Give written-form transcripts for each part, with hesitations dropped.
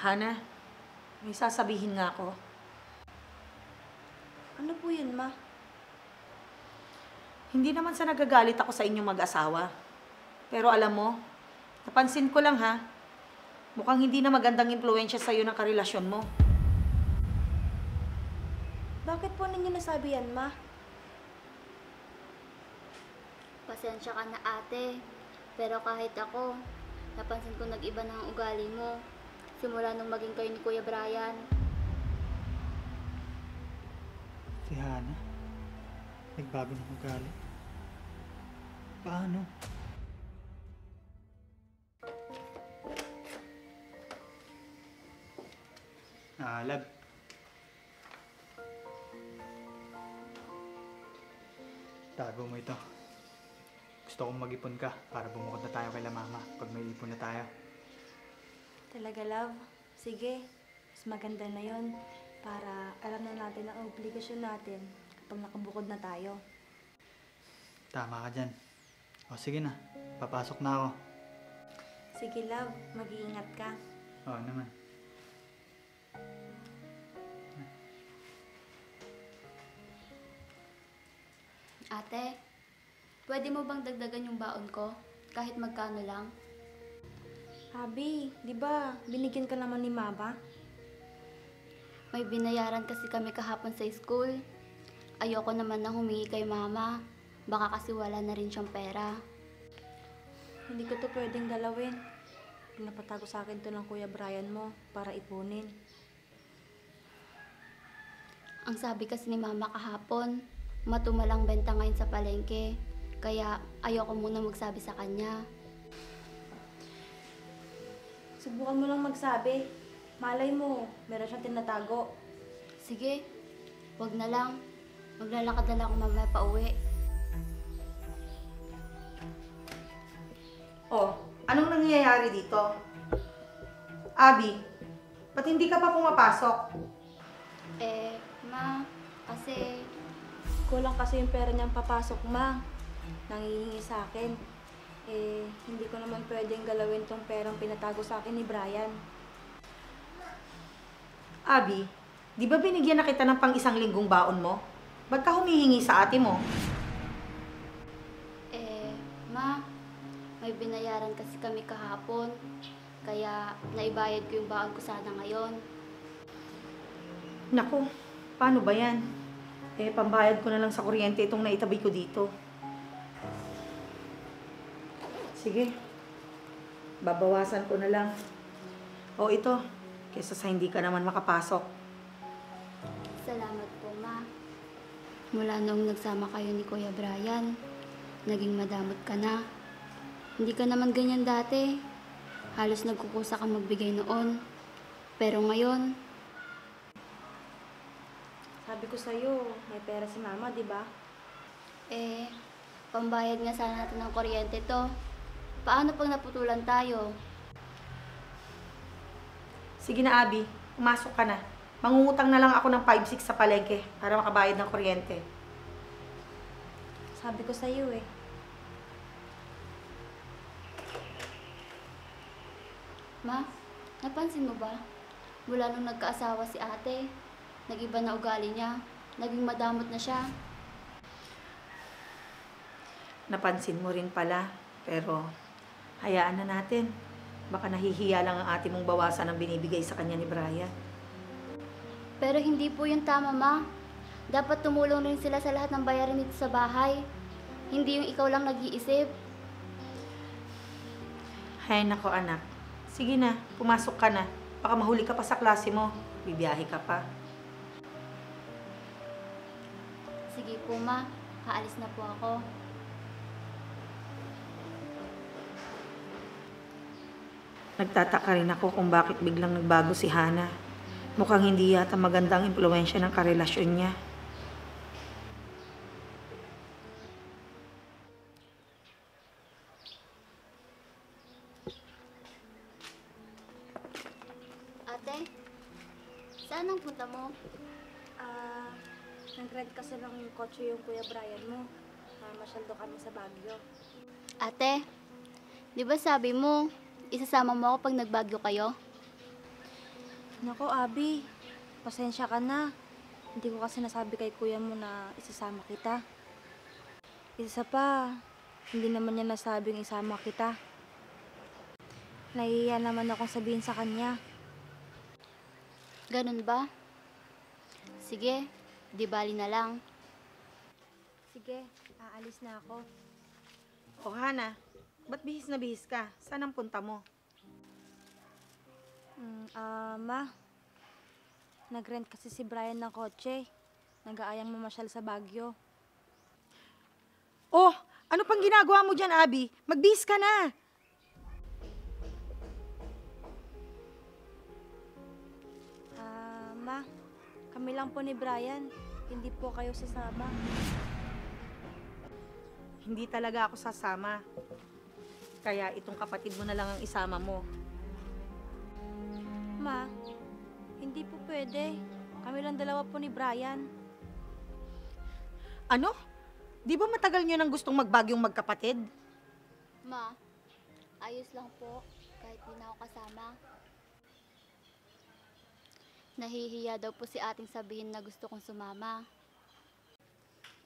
Hana, may sasabihin nga ako. Ano po yun, Ma? Hindi naman sa nagagalit ako sa inyong mag-asawa. Pero alam mo, napansin ko lang ha, mukhang hindi na magandang impluensya sa'yo ng karelasyon mo. Bakit po ninyo nasabi yan, Ma? Pasensya ka na ate, pero kahit ako, napansin ko nag-iba na ang ugali mo. Simula nung maging kayo ni Kuya Brian. Si Hana, nagbago ng ugali. Paano? Lab. Tago mo ito. Gusto kong mag-ipon ka para bumukod na tayo kay Mama pag may ipon na tayo. Talaga, love? Sige, mas maganda na yon para alam na natin ang obligasyon natin kapag nakabukod na tayo. Tama ka dyan. O sige na, papasok na ako. Sige, love. Mag-iingat ka. Oo naman. Ate, pwede mo bang dagdagan yung baon ko? Kahit magkano lang? Abi, di ba binigyan ka naman ni Mama? May binayaran kasi kami kahapon sa school. Ayoko naman na humingi kay Mama. Baka kasi wala na rin siyang pera. Hindi ko to pwedeng galawin. Pinapatago sa akin to ng Kuya Brian mo para ipunin. Ang sabi kasi ni Mama kahapon, matumalang benta ngayon sa palengke. Kaya ayoko muna magsabi sa kanya. Subukan mo lang magsabi. Malay mo, meron siyang tinatago. Sige, wag na lang. Maglalakad na lang ako mamaya pa uwi. Oh, anong nangyayari dito? Abby, ba't hindi ka pa pumapasok? Ma, kasi Kulang kasi yung pera niyang papasok, Ma. Nangihingi sa akin. Hindi ko naman pwedeng galawin tong perang pinatago sa akin ni Brian. Abby, di ba binigyan na kita ng pang isang linggong baon mo? Ba't ka humihingi sa ate mo? Ma, may binayaran kasi kami kahapon. Kaya naibayad ko yung baon ko sana ngayon. Naku, paano ba yan? Pambayad ko na lang sa kuryente itong naitabi ko dito. Sige, babawasan ko na lang. O ito, kesa sa hindi ka naman makapasok. Salamat po, Ma. Mula nung nagsama kayo ni Kuya Brian, naging madamot ka na. Hindi ka naman ganyan dati. Halos nagkukusa kang magbigay noon. Pero ngayon, Sabi ko sa'yo, may pera si Mama, di ba? pambayad nga sana natin ng kuryente to. Paano pag naputulan tayo? Sige na, Abby, pumasok ka na. Mangungutang na lang ako ng 5-6 sa palengke para makabayad ng kuryente. Sabi ko sa'yo eh. Ma, napansin mo ba? Mula nung nagkaasawa si ate, nag-iba na ugali niya. Naging madamot na siya. Napansin mo rin pala, pero hayaan na natin. Baka nahihiya lang ang ate mong bawasan ang binibigay sa kanya ni Brian. Pero hindi po yung tama, Ma. Dapat tumulong rin sila sa lahat ng bayarin dito sa bahay. Hindi yung ikaw lang nag-iisip. Hay nako anak. Sige na, pumasok ka na. Baka mahuli ka pa sa klase mo. Bibiyahe ka pa. Sige po, Ma. Haalis na po ako. Nagtataka rin ako kung bakit biglang nagbago si Hana. Mukhang hindi yata magandang impluensya ng karelasyon niya. Ate, saan ang punta mo? Nag-rent kasi ng kotse yung Kuya Brian mo. Masyaldo kami sa Baguio. Ate, di ba sabi mo, isasama mo ako pag nagbagyo kayo? Nako, Abi. Pasensya ka na. Hindi ko kasi nasabi kay kuya mo na isasama kita. Isa pa, hindi naman niya nasabing isama kita. Nahihiya naman akong sabihin sa kanya. Ganun ba? Sige, di bali na lang. Sige, aalis na ako. O Hana, ba't bihis na bihis ka? Saan ang punta mo? Ma, nag-rent kasi si Brian ng kotse. Nag-aayang mamasyal sa Baguio. Oh, ano pang ginagawa mo dyan, Abby? Magbihis ka na! Ma, kami lang po ni Brian. Hindi po kayo sasama. Hindi talaga ako sasama. Kaya itong kapatid mo na lang ang isama mo. Ma, hindi po pwede. Kami lang dalawa po ni Brian. Ano? Di ba matagal nyo nang gustong magbagyong magkapatid? Ma, ayos lang po kahit di na ako kasama. Nahihiya daw po si ating sabihin na gusto kong sumama.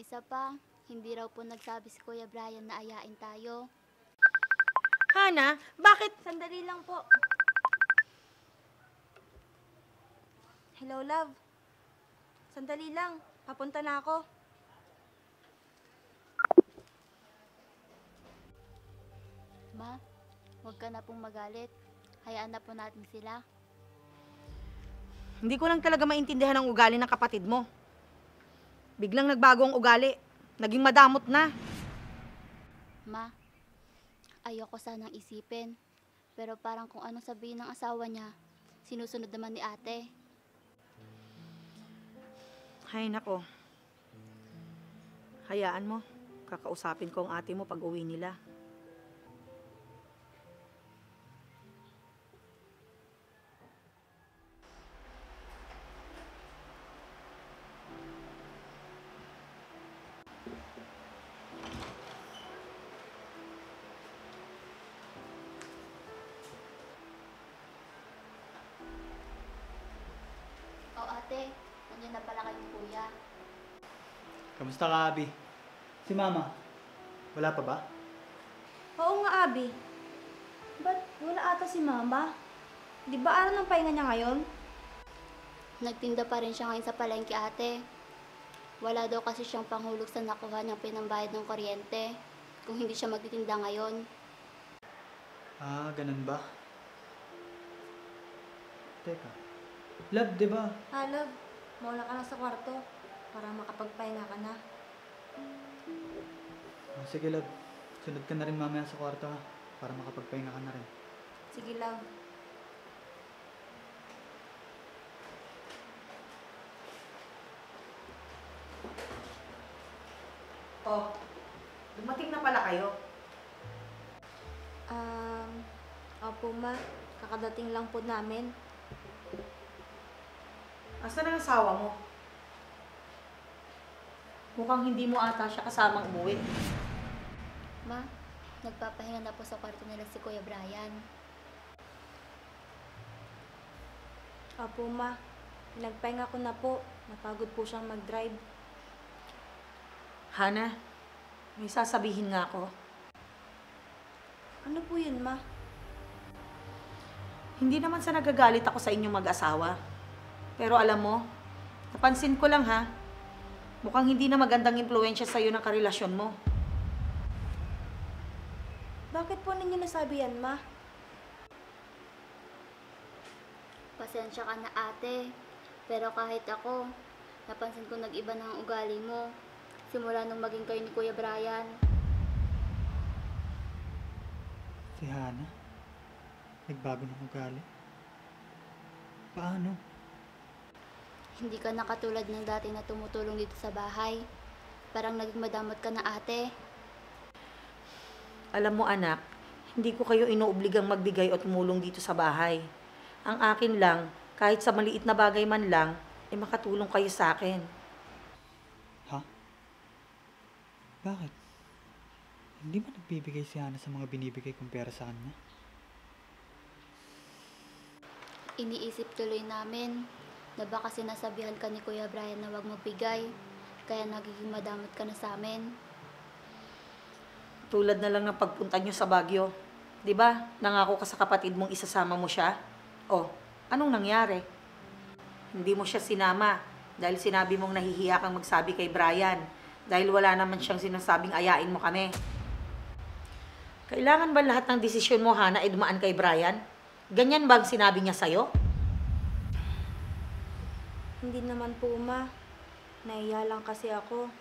Isa pa, hindi raw po nagsabi si Kuya Brian na ayain tayo. Hana, bakit? Sandali lang po. Hello, love. Sandali lang. Papunta na ako. Ma, huwag ka na pong magalit. Hayaan na po natin sila. Hindi ko lang talaga maintindihan ang ugali ng kapatid mo. Biglang nagbago ang ugali. Naging madamot na. Ma, ayoko sanang isipin. Pero parang kung anong sabihin ng asawa niya, sinusunod naman ni ate. Hay nako. Hayaan mo. Kakausapin ko ang ate mo pag uwi nila. O ate, nandiyan na pala kayong kuya. Kamusta ka, Abby? Si Mama, wala pa ba? Oo nga, Abi. Ba't wala ata si Mama? Di ba araw ng pahinga niya ngayon? Nagtinda pa rin siya ngayon sa palengke ate. Wala daw kasi siyang panghulog sa nakuha niyang pinambayad ng kuryente kung hindi siya magtitinda ngayon. Ah, ganun ba? Teka. Love, di ba? Love, mauna ka na sa kwarto para makapagpahinga ka na. Oh, sige, love. Sunod ka na rin mamaya sa kwarto, ha? Para makapagpahinga ka na rin. Sige, love. Oh, dumating na pala kayo. Opo, ma. Kakadating lang po namin. Asan ang asawa mo? Mukhang hindi mo ata siya kasamang umuwi. Ma, nagpapahinga na po sa kwarto nila si Kuya Brian. Opo, ma. Nagpahinga ko na po. Napagod po siyang mag-drive. Hana, may sasabihin nga ako. Ano po yun, ma? Hindi naman sa nagagalit ako sa inyong mag-asawa. Pero alam mo, napansin ko lang ha, mukhang hindi na magandang impluensya sa'yo ng karelasyon mo. Bakit po ninyo nasabi yan, ma? Pasensya ka na ate, pero kahit ako, napansin ko nag-iba na ang ugali mo. Simula nung maging kayo ni Kuya Brian. Si Hana? Nagbago ng ugali? Paano? Hindi ka na katulad ng dati na tumutulong dito sa bahay. Parang naging madamot ka na ate. Alam mo anak, hindi ko kayo inuobligang magbigay o tumulong dito sa bahay. Ang akin lang, kahit sa maliit na bagay man lang, makatulong kayo sa akin. Ha? Bakit? Hindi ba nagbibigay si Hana sa mga binibigay kong pera sa kanya? Iniisip tuloy namin na baka sinasabihan ka ni Kuya Brian na wag magbigay, kaya nagiging madamot ka na sa amin. Tulad na lang ng pagpunta nyo sa Baguio. 'Di ba? Nangako ka sa kapatid mong isasama mo siya. Oh, anong nangyari? Hindi mo siya sinama dahil sinabi mong nahihiya kang magsabi kay Brian dahil wala naman siyang sinasabing ayain mo kami. Kailangan ba lahat ng desisyon mo, Hana, ay dumaan kay Brian? Ganyan ba ang sinabi niya sa'yo? Hindi naman po, Ma. Nahiya lang kasi ako.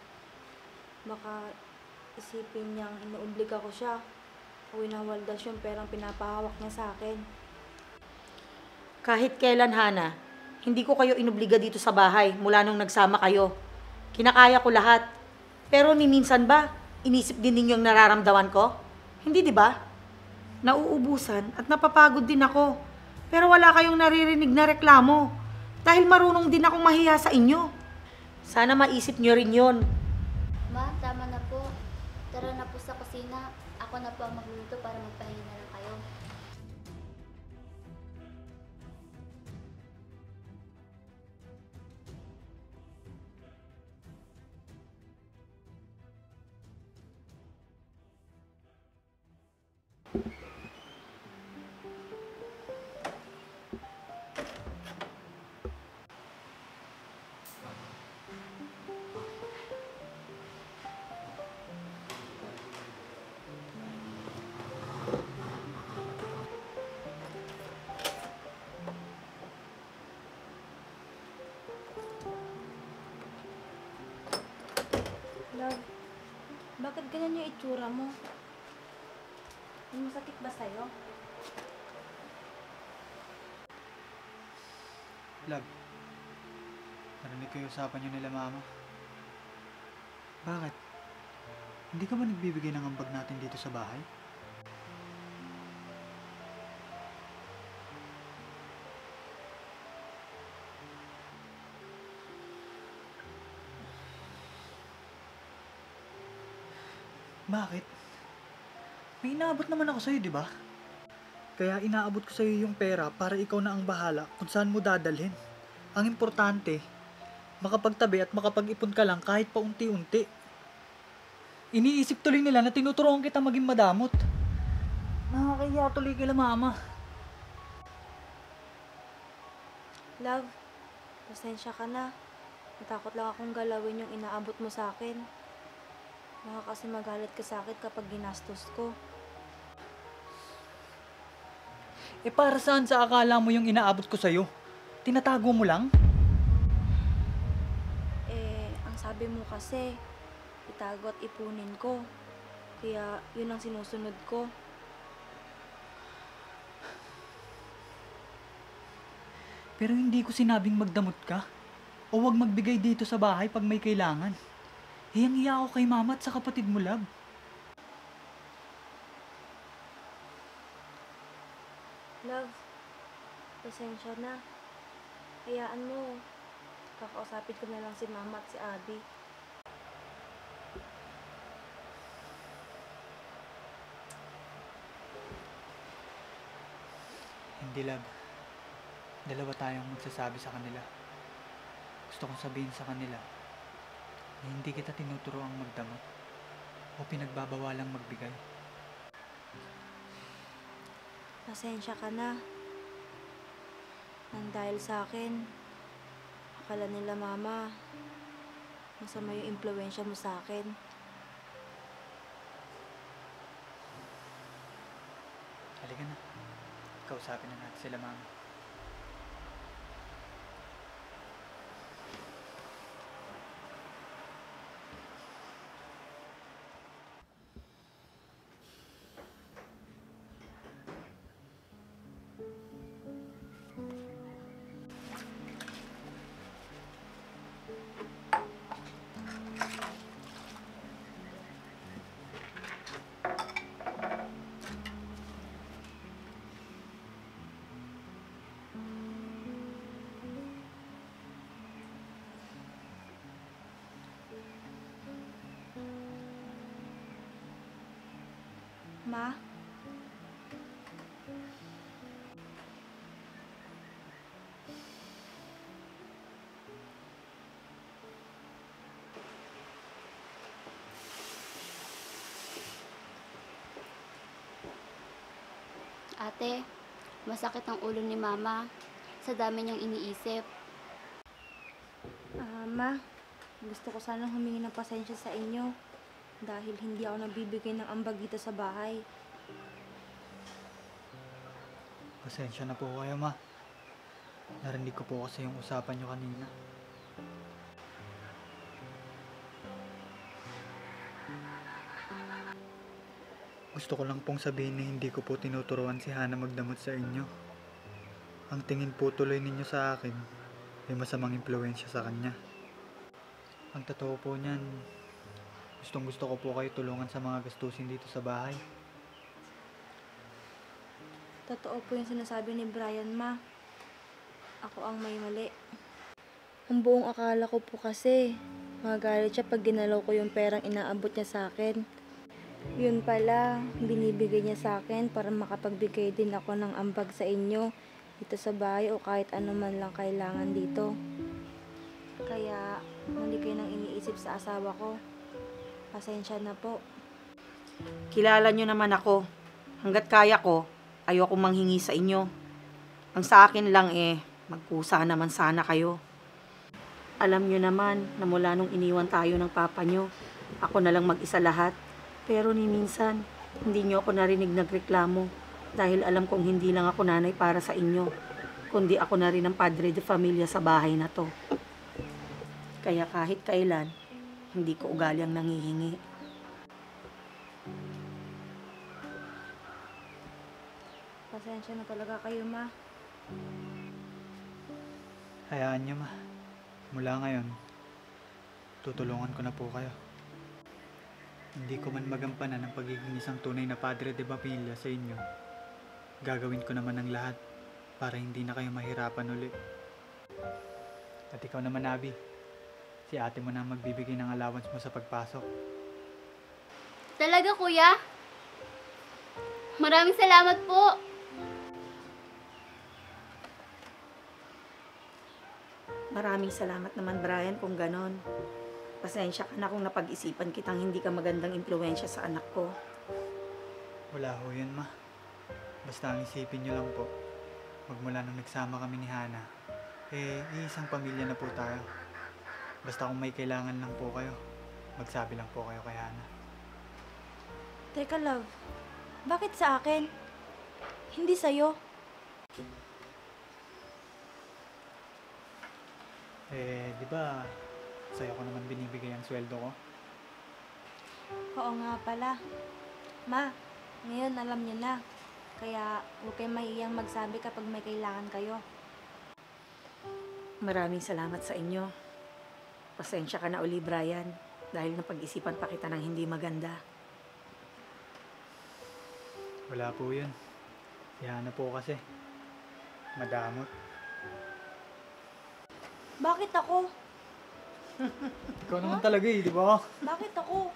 Baka isipin niyang inuobliga ko siya o winawaldas yung perang pinapahawak niya sa akin. Kahit kailan, Hana, hindi ko kayo inobliga dito sa bahay mula nung nagsama kayo. Kinakaya ko lahat. Pero ni minsan ba, inisip din ninyong nararamdaman ko? Hindi, di ba? Nauubusan at napapagod din ako. Pero wala kayong naririnig na reklamo. Dahil marunong din akong mahiya sa inyo. Sana maisip nyo rin yun. Ma, tama na po. Tara na po sa kusina. Ako na po ang magluluto para magpahinga na lang kayo. Love, bakit ganyan yung itsura mo? May masakit ba sa'yo? Love, narinig ko yung usapan niyo nila mama. Bakit? Hindi ka ba nagbibigay ng ambag natin dito sa bahay? Bakit? May inaabot naman ako sa'yo, di ba? Kaya inaabot ko sa'yo yung pera para ikaw na ang bahala kung saan mo dadalhin. Ang importante, makapagtabi at makapag-ipon ka lang kahit paunti-unti. Iniisip tuloy nila na tinuturuan kita maging madamot. Nakakahiya tuloy kila mama. Love, pasensya ka na. Natakot lang akong galawin yung inaabot mo sa akin. Baka kasi magalit ka sa akin kapag ginastos ko. Eh para saan sa akala mo yung inaabot ko sa'yo? Tinatago mo lang? Ang sabi mo kasi, itago at ipunin ko. Kaya yun ang sinusunod ko. Pero hindi ko sinabing magdamot ka. O wag magbigay dito sa bahay pag may kailangan. Hiyang-hiya ako kay mama at sa kapatid mo, love. Love, pasensya na. Hayaan mo. Kakausapin ko na lang si Mama at si Abby. Hindi, love. Dalawa tayong magsasabi sa kanila. Gusto kong sabihin sa kanila na hindi kita tinuturoang magdamot o pinagbabawalang magbigay. Pasensya ka na. Nang dahil sa akin, akala nila Mama, masama yung impluwensya mo sa akin. Halika na. Kausapin na natin sila, mama. Ma? Ate, masakit ang ulo ni Mama sa dami niyang iniisip. Ma, gusto ko sana humingi ng pasensya sa inyo dahil hindi ako nagbibigay ng ambag dito sa bahay. Pasensya na po kayo, ma. Narinig ko po kasi yung usapan nyo kanina. Gusto ko lang pong sabihin na hindi ko po tinuturuan si Hana magdamot sa inyo. Ang tingin po tuloy ninyo sa akin ay masamang impluensya sa kanya. Ang totoo po niyan, gustong gusto ko po kayo tulungan sa mga gastusin dito sa bahay. Totoo po yung sinasabi ni Brian, Ma. Ako ang may mali. Ang buong akala ko po kasi, magagalit siya pag ginalaw ko yung perang inaabot niya sa akin. Yun pala, binibigay niya sa akin para makapagbigay din ako ng ambag sa inyo dito sa bahay o kahit ano man lang kailangan dito. Kaya, mali kayo nang iniisip sa asawa ko. Pasensya na po. Kilala nyo naman ako. Hanggat kaya ko, ayoko manghingi sa inyo. Ang sa akin lang magkusa naman sana kayo. Alam nyo naman na mula nung iniwan tayo ng papa nyo, ako na lang mag-isa lahat. Pero ni minsan, hindi nyo ako narinig nagreklamo dahil alam kong hindi lang ako nanay para sa inyo, kundi ako na rin ang padre de familia sa bahay na to. Kaya kahit kailan, hindi ko ugali ang nangihingi. Pasensya na talaga kayo, Ma. Hayaan niyo, ma. Mula ngayon, tutulungan ko na po kayo. Hindi ko man magampanan ang pagiging isang tunay na padre de pamilya sa inyo. Gagawin ko naman ang lahat para hindi na kayo mahirapan ulit. At ikaw naman, Abby. Si ate mo na ang magbibigay ng allowance mo sa pagpasok. Talaga, Kuya? Maraming salamat po. Maraming salamat naman, Brian, kung ganon. Pasensya ka na kung napag-isipan kitang hindi ka magandang impluensya sa anak ko. Wala ho yun, ma. Basta ang isipin nyo lang po, magmula nung nagsama kami ni Hana, iisang pamilya na po tayo. Basta kung may kailangan lang po kayo, magsabi lang po kayo kay Hana. Teka, love. Bakit sa akin? Hindi sa'yo. Di ba, sa'yo ko naman binibigay ang sweldo ko? Oo nga pala. Ma, ngayon alam niyo na. Kaya huwag kayong mahihiyang magsabi kapag may kailangan kayo. Maraming salamat sa inyo. Pasensya ka na uli, Brian, dahil napag-isipan pa kita ng hindi maganda. Wala po yun. Si Hana po kasi, madamot. Bakit ako? Ikaw naman talaga di ba? Bakit ako?